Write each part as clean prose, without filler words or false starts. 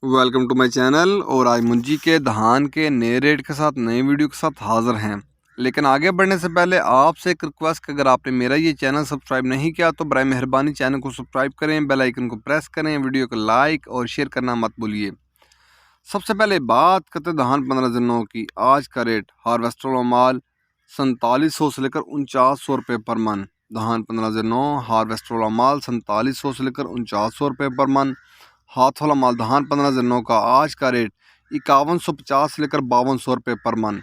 Welcome to my channel. और आज मुंजी के धान के नए रेट के साथ नई वीडियो के साथ हाजिर हैं। लेकिन आगे बढ़ने से पहले आपसे एक रिक्वेस्ट कि अगर आपने मेरा ये चैनल सब्सक्राइब नहीं किया तो बराए मेहरबानी चैनल को सब्सक्राइब करें, बेल आइकन को प्रेस करें, वीडियो को लाइक और शेयर करना मत भूलिए। सबसे पहले बात करते धान 15 दिनों की। आज का रेट हार्वेस्टर वाला माल 4700 से लेकर 4900 रुपये पर मन। धान 15 दिनों हार्वेस्टर वाला माल 4700 से लेकर 4900 रुपये पर मन। हाथ वाला माल धान 15 दिनों का आज का रेट 5150 से लेकर 5200 रुपये पर मन।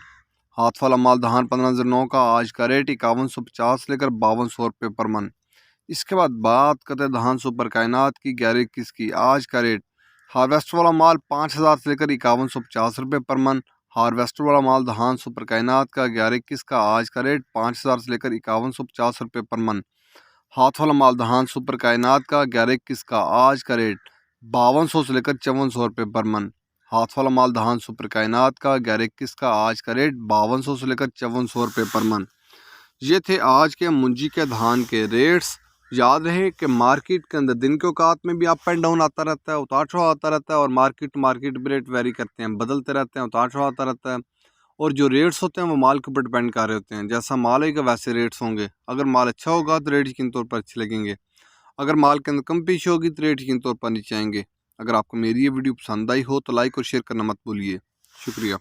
हाथ वाला माल धान 15 दिनों का आज का रेट 5150 से लेकर 5200 रुपये पर मन। इसके बाद बात करते हैं धान सुपर कायनात की 11-21 की। आज का रेट हार्वेस्टर वाला माल 5000 से लेकर 5150 रुपये पर मन। हार्वेस्टर वाला माल धान सुपर कायनात का 11-21 का आज का रेट 5000 से लेकर 5150 रुपये पर मन। हाथ वाला माल धान सुपर कायनात का 11-21 का आज का रेट 5200 से लेकर 5400 रुपये पर मन। हाथ वाला माल धान सुपर कायनात का 11-21 का आज का रेट 5200 से लेकर 5400 रुपये पर मन। ये थे आज के मुंजी के धान के रेट्स। याद रहे कि मार्केट के अंदर दिन के औकात में भी अप एंड डाउन आता रहता है, उतार चढ़ाव आता रहता है, और मार्केट भी रेट वेरी करते हैं, बदलते रहते हैं, उतार चढ़ाव आता रहता है। और जो रेट्स होते हैं वो माल के ऊपर डिपेंड कर रहे होते हैं। जैसा माल होगा वैसे रेट्स होंगे। अगर माल अच्छा होगा तो रेट यकीन तौर पर अच्छे लगेंगे। अगर माल के अंदर कम पेशी होगी तो रेट यकीन तौर पर नीचे आएंगे। अगर आपको मेरी ये वीडियो पसंद आई हो तो लाइक और शेयर करना मत भूलिए। शुक्रिया।